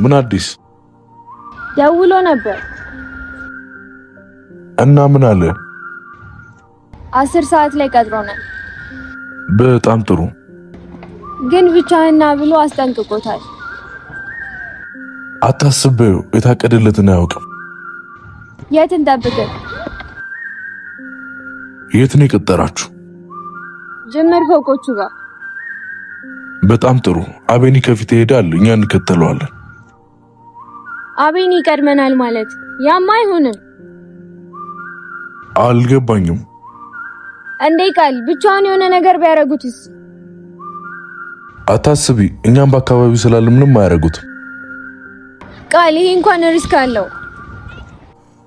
ምን አዲስ? ደውሎ ነበር እና ምን አለ? 10 ሰዓት ላይ ቀጥሮናል። በጣም ጥሩ። ግን ብቻህና ብሎ አስጠንቅቆታል። አታስበው፣ የታቀደለትን አያውቅም። የት እንጠብቅ? የት ነው የቀጠራችሁ? ጅምር ፎቆቹ ጋር። በጣም ጥሩ። አቤኒ ከፊት ይሄዳል፣ እኛ እንከተለዋለን። አቤኒ ይቀድመናል ማለት ያማ አይሆንም። አልገባኝም። እንዴ ቃል ብቻውን የሆነ ነገር ቢያረጉትስ? አታስቢ፣ እኛም በአካባቢው ስላለ ምንም አያረጉትም። ቃል ይሄ እንኳን ሪስክ አለው።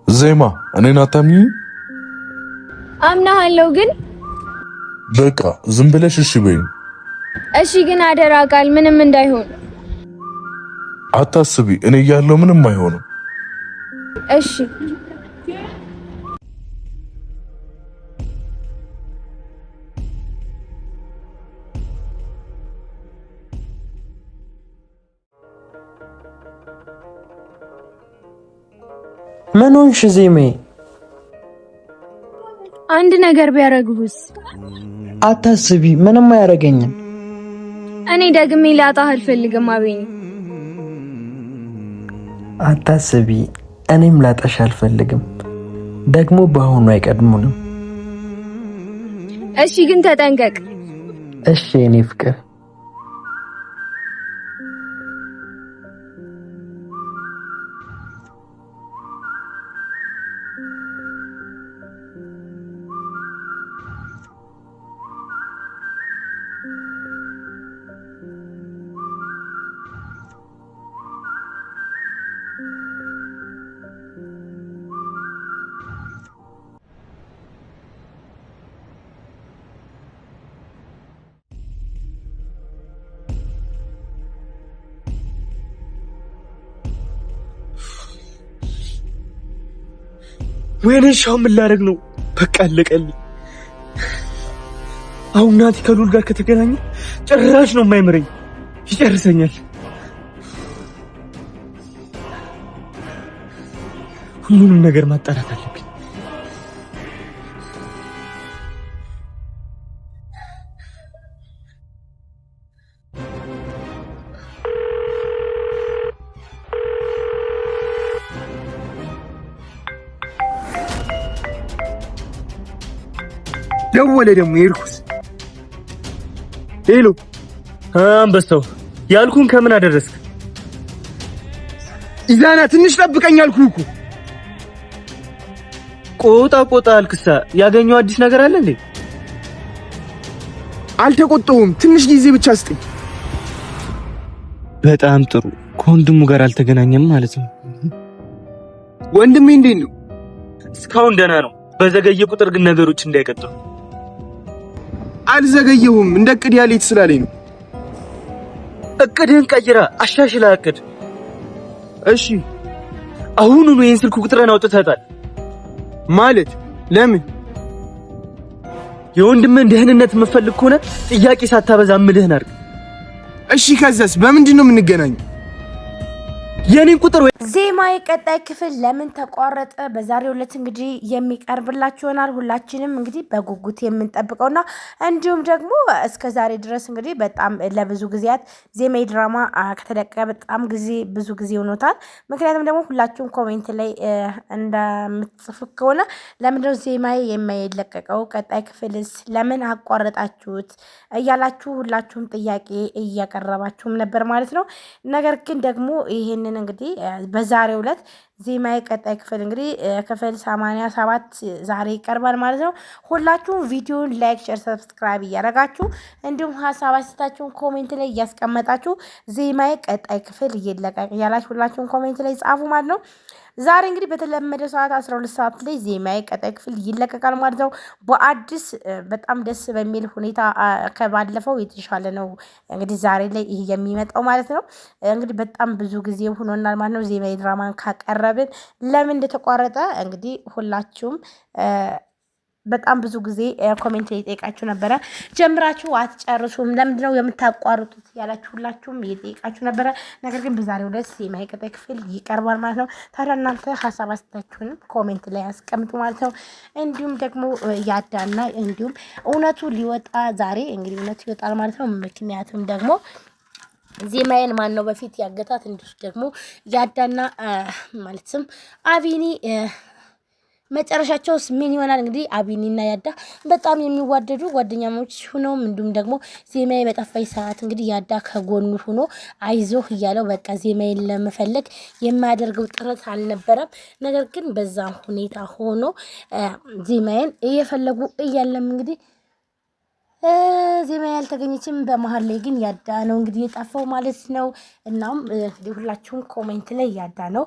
ዜማ እኔን አታምኚኝ? አምናለሁ ግን በቃ ዝም ብለሽ እሺ በይ። እሺ ግን አደራ ቃል ምንም እንዳይሆን። አታስቢ፣ እኔ እያለሁ ምንም አይሆንም። እሺ ምን ሆንሽ ዜሜ? አንድ ነገር ቢያረጉስ? አታስቢ፣ ምንም አያረገኝም። እኔ ደግሜ ላጣህ አልፈልግም አቤኒ። አታስቢ፣ እኔም ላጣሽ አልፈልግም። ደግሞ በአሁኑ አይቀድሙንም። እሺ ግን ተጠንቀቅ። እሺ የኔ ፍቅር። ወይኔ ሻው ምን ላደርግ ነው? በቃ አለቀልኝ። አሁን ናቲ ከሉል ጋር ከተገናኘ ጭራሽ ነው የማይምረኝ፣ ይጨርሰኛል። ሁሉንም ነገር ማጣራት አለብኝ። ደወለ ደግሞ ይርኩስ። ሄሎ አንበሳው፣ ያልኩን ከምን አደረስክ? ኢዛና ትንሽ ጠብቀኝ አልኩህ እኮ። ቆጣ አልክሳ። ያገኘው አዲስ ነገር አለ እንዴ? አልተቆጣሁም፣ ትንሽ ጊዜ ብቻ ስጠኝ። በጣም ጥሩ። ከወንድሙ ጋር አልተገናኘም ማለት ነው። ወንድሜ እንዴት ነው? እስካሁን ደህና ነው። በዘገየ ቁጥር ግን ነገሮች እንዳይቀጥሉ። አልዘገየሁም፣ እንደ እቅድ ያለች ስላለኝ ነው። እቅድህን ቀይራ አሻሽላ እቅድ። እሺ አሁኑኑ ይሄን ስልክ ቁጥርን አውጥተታል ማለት ለምን? የወንድምህን ደህንነት የምፈልግ ከሆነ ጥያቄ ሳታበዛ እምልህን አድርግ። እሺ ከዛስ በምንድን ነው የምንገናኘው? የኔን ቁጥር ዜማዬ ቀጣይ ክፍል ለምን ተቋረጠ? በዛሬው ዕለት እንግዲህ የሚቀርብላችሁ ይሆናል። ሁላችንም እንግዲህ በጉጉት የምንጠብቀውና እንዲሁም ደግሞ እስከ ዛሬ ድረስ እንግዲህ በጣም ለብዙ ጊዜያት ዜማዬ ድራማ ከተለቀቀ በጣም ብዙ ጊዜ ሆኖታል። ምክንያቱም ደግሞ ሁላችሁም ኮሜንት ላይ እንደምትጽፉ ከሆነ ለምንድነው ዜማዬ የማይለቀቀው? ቀጣይ ክፍልስ ለምን አቋረጣችሁት? እያላችሁ ሁላችሁም ጥያቄ እያቀረባችሁም ነበር ማለት ነው። ነገር ግን ደግሞ ይሄንን እንግዲህ በዛሬው ዕለት ዜማዬ ቀጣይ ክፍል እንግዲህ ክፍል 87 ዛሬ ይቀርባል ማለት ነው። ሁላችሁም ቪዲዮን ላይክ፣ ሼር፣ ሰብስክራይብ እያደረጋችሁ እንዲሁም ሀሳብ አስተያየታችሁን ኮሜንት ላይ እያስቀመጣችሁ ዜማዬ ቀጣይ ክፍል ይለቀቅ እያላችሁ ሁላችሁም ኮሜንት ላይ ጻፉ ማለት ነው። ዛሬ እንግዲህ በተለመደ ሰዓት 12 ሰዓት ላይ ዜማዬ ቀጣይ ክፍል ይለቀቃል ማለት ነው። በአዲስ በጣም ደስ በሚል ሁኔታ ከባለፈው የተሻለ ነው እንግዲህ ዛሬ ላይ ይሄ የሚመጣው ማለት ነው። እንግዲህ በጣም ብዙ ጊዜ ሆኖናል ማለት ነው ዜማዬ ድራማን ካቀረብን። ለምን እንደተቋረጠ እንግዲህ ሁላችሁም በጣም ብዙ ጊዜ ኮሜንት ላይ ጠይቃችሁ ነበረ። ጀምራችሁ አትጨርሱም ለምንድነው የምታቋርጡት ያላችሁላችሁም እየጠየቃችሁ ነበረ። ነገር ግን በዛሬው ዕለት የማይቀጣይ ክፍል ይቀርባል ማለት ነው። ታዲያ እናንተ ሀሳብ አስተያየታችሁንም ኮሜንት ላይ አስቀምጡ ማለት ነው። እንዲሁም ደግሞ ያዳና እንዲሁም እውነቱ ሊወጣ ዛሬ እንግዲህ እውነቱ ይወጣል ማለት ነው። ምክንያቱም ደግሞ ዜማዬን ማን ነው በፊት ያገታት እንዲሁ ደግሞ ያዳና ማለትም አቢኒ መጨረሻቸውስ ምን ይሆናል? እንግዲህ አቢኒና ያዳ በጣም የሚዋደዱ ጓደኛሞች ሆነው እንዲሁም ደግሞ ዜማዬ በጠፋኝ ሰዓት እንግዲህ ያዳ ከጎኑ ሆኖ አይዞህ እያለው በቃ ዜማዬን ለመፈለግ የማያደርገው ጥረት አልነበረም። ነገር ግን በዛ ሁኔታ ሆኖ ዜማዬን እየፈለጉ እያለም እንግዲህ ዜማ ያልተገኘችም በመሀል ላይ ግን ያዳ ነው እንግዲህ የጠፋው ማለት ነው። እናም እንግዲህ ሁላችሁም ኮሜንት ላይ ያዳ ነው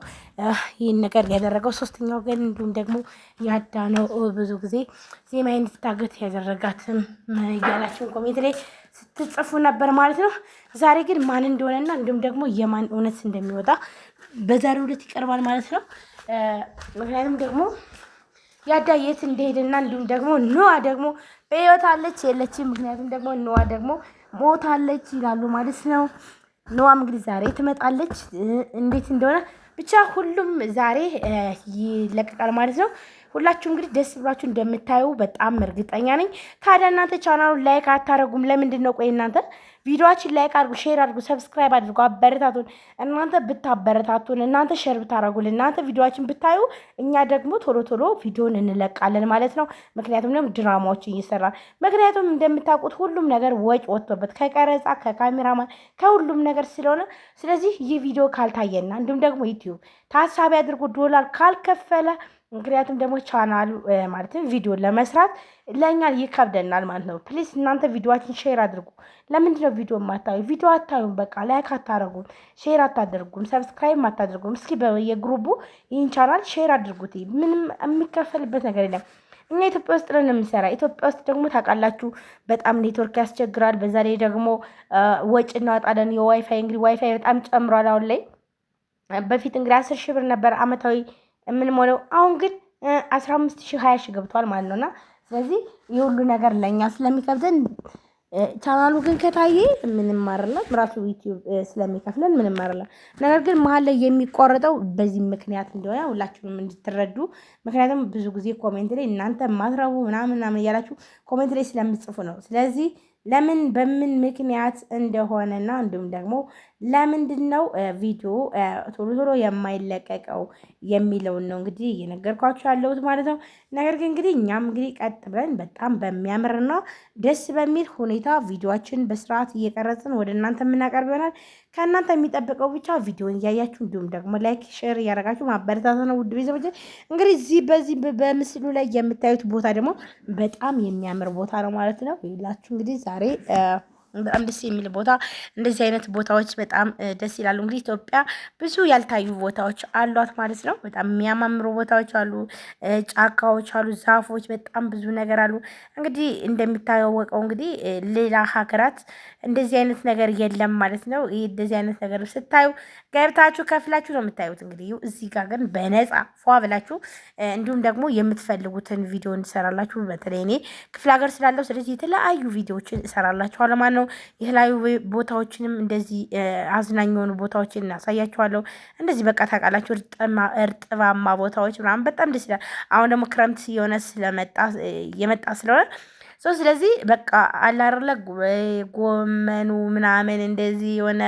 ይህን ነገር ያደረገው ሶስተኛው ግን እንዲሁም ደግሞ ያዳ ነው ብዙ ጊዜ ዜማዬን እንድታገት ያደረጋትም እያላችሁም ኮሜንት ላይ ስትጽፉ ነበር ማለት ነው። ዛሬ ግን ማን እንደሆነና እንዲሁም ደግሞ የማን እውነት እንደሚወጣ በዛሬው ዕለት ይቀርባል ማለት ነው። ምክንያቱም ደግሞ ያዳ የት እንደሄደና እንዲሁም ደግሞ ኖዋ ደግሞ በህይወት አለች የለችም፣ ምክንያቱም ደግሞ ኖዋ ደግሞ ሞታለች ይላሉ ማለት ነው። ኖዋም እንግዲህ ዛሬ ትመጣለች እንዴት እንደሆነ ብቻ ሁሉም ዛሬ ይለቀቃል ማለት ነው። ሁላችሁ እንግዲህ ደስ ብሏችሁ እንደምታዩ በጣም እርግጠኛ ነኝ። ታዲያ እናንተ ቻናሉን ላይክ አታረጉም ለምንድን ነው? ቆይ እናንተ ቪዲዮአችን ላይክ አድርጉ፣ ሼር አድርጉ፣ ሰብስክራይብ አድርጉ፣ አበረታቱን። እናንተ ብታበረታቱን፣ እናንተ ሼር ብታረጉልን፣ እናንተ ቪዲዮአችን ብታዩ እኛ ደግሞ ቶሎ ቶሎ ቪዲዮን እንለቃለን ማለት ነው። ምክንያቱም ደግሞ ድራማዎችን እየሰራን ምክንያቱም እንደምታውቁት ሁሉም ነገር ወጭ ወጥቶበት ከቀረጻ ከካሜራማን ከሁሉም ነገር ስለሆነ ስለዚህ ይህ ቪዲዮ ካልታየና እንዲሁም ደግሞ ዩቲዩብ ታሳቢ አድርጎ ዶላር ካልከፈለ ምክንያቱም ደግሞ ቻናሉ ማለትም ቪዲዮ ለመስራት ለኛ ይከብደናል ማለት ነው። ፕሊስ እናንተ ቪዲዮአችን ሼር አድርጉ። ለምንድን ነው ቪዲዮ ማታዩ? ቪዲዮ አታዩም፣ በቃ ላይክ አታረጉም፣ ሼር አታደርጉም፣ ሰብስክራይብ አታደርጉም። እስኪ በየግሩቡ ይህን ቻናል ሼር አድርጉት። ምንም የሚከፈልበት ነገር የለም። እኛ ኢትዮጵያ ውስጥ ነን የምንሰራ። ኢትዮጵያ ውስጥ ደግሞ ታውቃላችሁ በጣም ኔትወርክ ያስቸግራል። በዛ ላይ ደግሞ ወጪ እናወጣለን። የዋይፋይ እንግዲህ ዋይፋይ በጣም ጨምሯል አሁን ላይ። በፊት እንግዲህ 10 ሺህ ብር ነበር አመታዊ የምንሞላው አሁን ግን 15,000 20,000 ገብቷል ማለት ነውና ስለዚህ የሁሉ ነገር ለኛ ስለሚከብደን ቻናሉ ግን ከታየ ምንም ማረላት ራሱ ዩቲዩብ ስለሚከፍለን ምንም ማረላት። ነገር ግን መሀል ላይ የሚቆረጠው በዚህ ምክንያት እንደሆነ ሁላችሁም እንድትረዱ። ምክንያቱም ብዙ ጊዜ ኮሜንት ላይ እናንተ ማትረቡ ምናምን እያላችሁ ኮሜንት ላይ ስለምትጽፉ ነው። ስለዚህ ለምን በምን ምክንያት እንደሆነና እንዲሁም ደግሞ ለምንድነው ቪዲዮ ቶሎ ቶሎ የማይለቀቀው የሚለውን ነው እንግዲህ እየነገርኳችሁ ያለሁት ማለት ነው። ነገር ግን እንግዲህ እኛም እንግዲህ ቀጥ ብለን በጣም በሚያምርና ደስ በሚል ሁኔታ ቪዲዮአችን በስርዓት እየቀረጽን ወደ እናንተ የምናቀርብ ይሆናል። ከእናንተ የሚጠብቀው ብቻ ቪዲዮን እያያችሁ እንዲሁም ደግሞ ላይክ ሼር እያደረጋችሁ ማበረታታ ነው። ውድ ቤተሰቦች እንግዲህ በዚህ በምስሉ ላይ የምታዩት ቦታ ደግሞ በጣም የሚያምር ቦታ ነው ማለት ነው። ይላችሁ እንግዲህ ዛሬ በጣም ደስ የሚል ቦታ እንደዚህ አይነት ቦታዎች በጣም ደስ ይላሉ። እንግዲህ ኢትዮጵያ ብዙ ያልታዩ ቦታዎች አሏት ማለት ነው። በጣም የሚያማምሩ ቦታዎች አሉ፣ ጫካዎች አሉ፣ ዛፎች፣ በጣም ብዙ ነገር አሉ። እንግዲህ እንደሚታወቀው እንግዲህ ሌላ ሀገራት እንደዚህ አይነት ነገር የለም ማለት ነው። ይሄ እንደዚህ አይነት ነገር ስታዩ ገብታችሁ ከፍላችሁ ነው የምታዩት። እንግዲህ እዚህ ጋር ግን በነፃ ፏ ብላችሁ እንዲሁም ደግሞ የምትፈልጉትን ቪዲዮ እንሰራላችሁ። በተለይ እኔ ክፍለ ሀገር ስላለው ስለዚህ የተለያዩ ቪዲዮዎችን እሰራላችኋለሁ ማለት ነው። የተለያዩ ቦታዎችንም እንደዚህ አዝናኝ የሆኑ ቦታዎችን እናሳያችኋለሁ። እንደዚህ በቃ ታውቃላችሁ እርጥባማ ቦታዎች ምናምን በጣም ደስ ይላል። አሁን ደግሞ ክረምት የሆነ የመጣ ስለሆነ ስለዚህ በቃ አላረለ ጎመኑ ምናምን እንደዚህ የሆነ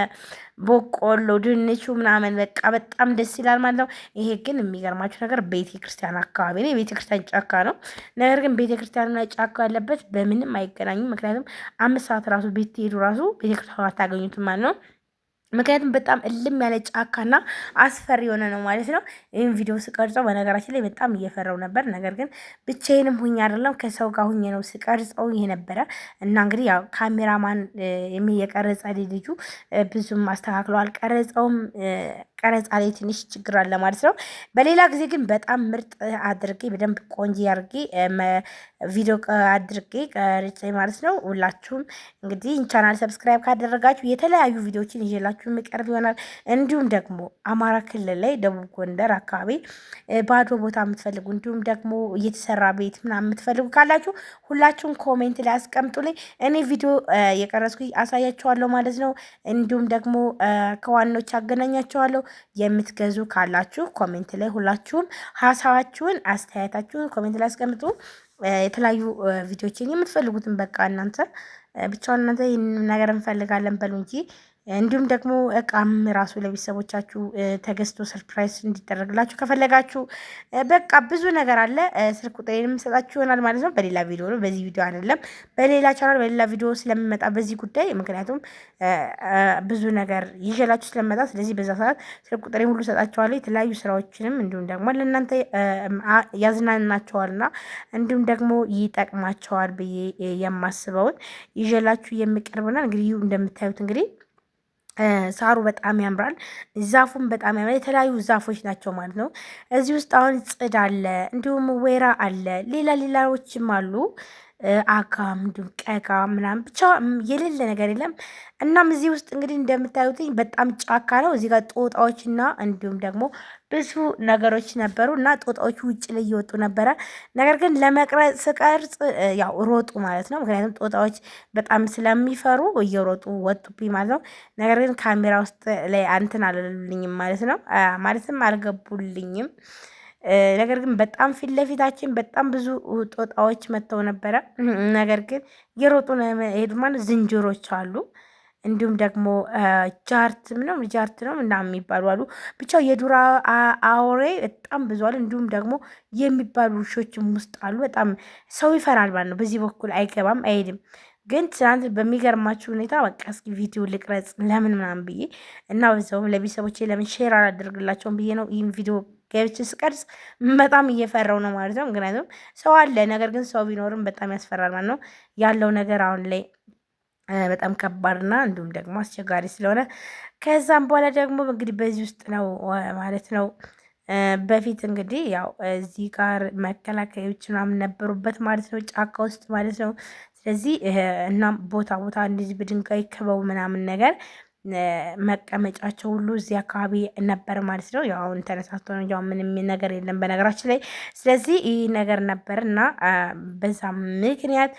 በቆሎ ድንቹ ምናምን በቃ በጣም ደስ ይላል ማለት ነው። ይሄ ግን የሚገርማችሁ ነገር ቤተ ክርስቲያን አካባቢ ነው። የቤተ ክርስቲያን ጫካ ነው። ነገር ግን ቤተ ክርስቲያንና ጫካ ያለበት በምንም አይገናኙም። ምክንያቱም 5 ሰዓት ራሱ ብትሄዱ ራሱ ቤተ ክርስቲያን አታገኙትም ማለት ነው። ምክንያቱም በጣም እልም ያለ ጫካና አስፈሪ የሆነ ነው ማለት ነው። ይህን ቪዲዮ ስቀርጸው በነገራችን ላይ በጣም እየፈራው ነበር። ነገር ግን ብቻዬንም ሁኜ አይደለም ከሰው ጋር ሁኜ ነው ስቀርጸው የነበረ እና እንግዲህ ያው ካሜራማን የቀረጸ ልጁ ብዙም አስተካክለው አልቀረጸውም። ቀረጻ ላይ ትንሽ ችግር አለ ማለት ነው። በሌላ ጊዜ ግን በጣም ምርጥ አድርጌ በደንብ ቆንጆ አድርጌ ቪዲዮ አድርጌ ቀርጬ ማለት ነው። ሁላችሁም እንግዲህ ቻናል ሰብስክራይብ ካደረጋችሁ የተለያዩ ቪዲዮዎችን ይዤላችሁ ይዤላችሁ የሚቀርብ ይሆናል። እንዲሁም ደግሞ አማራ ክልል ላይ ደቡብ ጎንደር አካባቢ ባዶ ቦታ የምትፈልጉ እንዲሁም ደግሞ እየተሰራ ቤት ምናምን የምትፈልጉ ካላችሁ ሁላችሁም ኮሜንት ላይ አስቀምጡልኝ። እኔ ቪዲዮ የቀረጽኩ አሳያችኋለሁ ማለት ነው። እንዲሁም ደግሞ ከዋኖች አገናኛችኋለሁ። የምትገዙ ካላችሁ ኮሜንት ላይ ሁላችሁም ሀሳባችሁን አስተያየታችሁን ኮሜንት ላይ አስቀምጡ። የተለያዩ ቪዲዮችን የምትፈልጉትን በቃ እናንተ ብቻውን እናንተ ይህንን ነገር እንፈልጋለን በሉ እንጂ እንዲሁም ደግሞ እቃም ራሱ ለቤተሰቦቻችሁ ተገዝቶ ሰርፕራይዝ እንዲደረግላችሁ ከፈለጋችሁ በቃ ብዙ ነገር አለ። ስልክ ቁጥሬንም ሰጣችሁ ይሆናል ማለት ነው። በሌላ ቪዲዮ ነው፣ በዚህ ቪዲዮ አይደለም። በሌላ ቻናል በሌላ ቪዲዮ ስለምመጣ በዚህ ጉዳይ ምክንያቱም ብዙ ነገር ይዤላችሁ ስለምመጣ፣ ስለዚህ በዛ ሰዓት ስልክ ቁጥሬን ሁሉ ሰጣችኋለሁ። የተለያዩ ስራዎችንም እንዲሁም ደግሞ ለእናንተ ያዝናናቸዋልና እንዲሁም ደግሞ ይጠቅማቸዋል ብዬ የማስበውን ይዤላችሁ የሚቀርብና እንግዲህ እንደምታዩት እንግዲህ ሳሩ በጣም ያምራል። ዛፉም በጣም ያምራል። የተለያዩ ዛፎች ናቸው ማለት ነው። እዚህ ውስጥ አሁን ጽድ አለ፣ እንዲሁም ወይራ አለ፣ ሌላዎችም አሉ። አጋም እንዲሁም ቀጋ ምናምን ብቻ የሌለ ነገር የለም። እናም እዚህ ውስጥ እንግዲህ እንደምታዩትኝ በጣም ጫካ ነው። እዚህ ጋር ጦጣዎችና እንዲሁም ደግሞ ብዙ ነገሮች ነበሩ እና ጦጣዎቹ ውጭ ላይ እየወጡ ነበረ። ነገር ግን ለመቅረጽ ስቀርጽ ያው ሮጡ ማለት ነው። ምክንያቱም ጦጣዎች በጣም ስለሚፈሩ እየሮጡ ወጡብኝ ማለት ነው። ነገር ግን ካሜራ ውስጥ ላይ አንትን አልልኝም ማለት ነው። ማለትም አልገቡልኝም። ነገር ግን በጣም ፊት ለፊታችን በጣም ብዙ ጦጣዎች መጥተው ነበረ። ነገር ግን የሮጡ ሄዱ ማለት ዝንጀሮች አሉ። እንዲሁም ደግሞ ጃርት ነው እና የሚባሉ አሉ። ብቻ የዱር አውሬ በጣም ብዙ አሉ። እንዲሁም ደግሞ የሚባሉ ውሾችም ውስጥ አሉ። በጣም ሰው ይፈራል ማለት ነው። በዚህ በኩል አይገባም አይሄድም። ግን ትናንት በሚገርማችሁ ሁኔታ በቃ እስኪ ቪዲዮ ልቅረጽ ለምን ምናምን ብዬ እና በዛውም ለቤተሰቦቼ ለምን ሼር አላደርግላቸውም ብዬ ነው ይህን ቪዲዮ ገብቼ ስቀርጽ በጣም እየፈራው ነው ማለት ነው። ምክንያቱም ሰው አለ፣ ነገር ግን ሰው ቢኖርም በጣም ያስፈራል ማለት ነው። ያለው ነገር አሁን ላይ በጣም ከባድና እንዲሁም ደግሞ አስቸጋሪ ስለሆነ ከዛም በኋላ ደግሞ እንግዲህ በዚህ ውስጥ ነው ማለት ነው። በፊት እንግዲህ ያው እዚህ ጋር መከላከያዎች ምናምን ነበሩበት ማለት ነው፣ ጫካ ውስጥ ማለት ነው። ስለዚህ እናም ቦታ እንደዚህ በድንጋይ ከበው ምናምን ነገር መቀመጫቸው ሁሉ እዚህ አካባቢ ነበር ማለት ነው። ያው አሁን ተነሳስቶ ነው፣ ያው ምንም ነገር የለም በነገራችን ላይ። ስለዚህ ይህ ነገር ነበር እና በዛ ምክንያት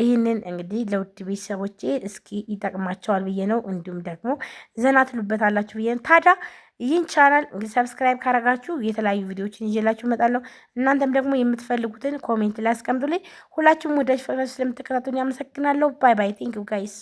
ይህንን እንግዲህ ለውድ ቤተሰቦቼ እስኪ ይጠቅማቸዋል ብዬ ነው፣ እንዲሁም ደግሞ ዘና ትሉበታላችሁ ብዬ ነው። ታዲያ ይህን ቻናል እንግዲህ ሰብስክራይብ ካረጋችሁ የተለያዩ ቪዲዮዎችን ይዤላችሁ እመጣለሁ። እናንተም ደግሞ የምትፈልጉትን ኮሜንት ላይ አስቀምጡልኝ። ሁላችሁም ወዳጅ ፍቅራችሁ ስለምትከታተሉኝ አመሰግናለሁ። ባይ ባይ። ቴንክ ዩ ጋይስ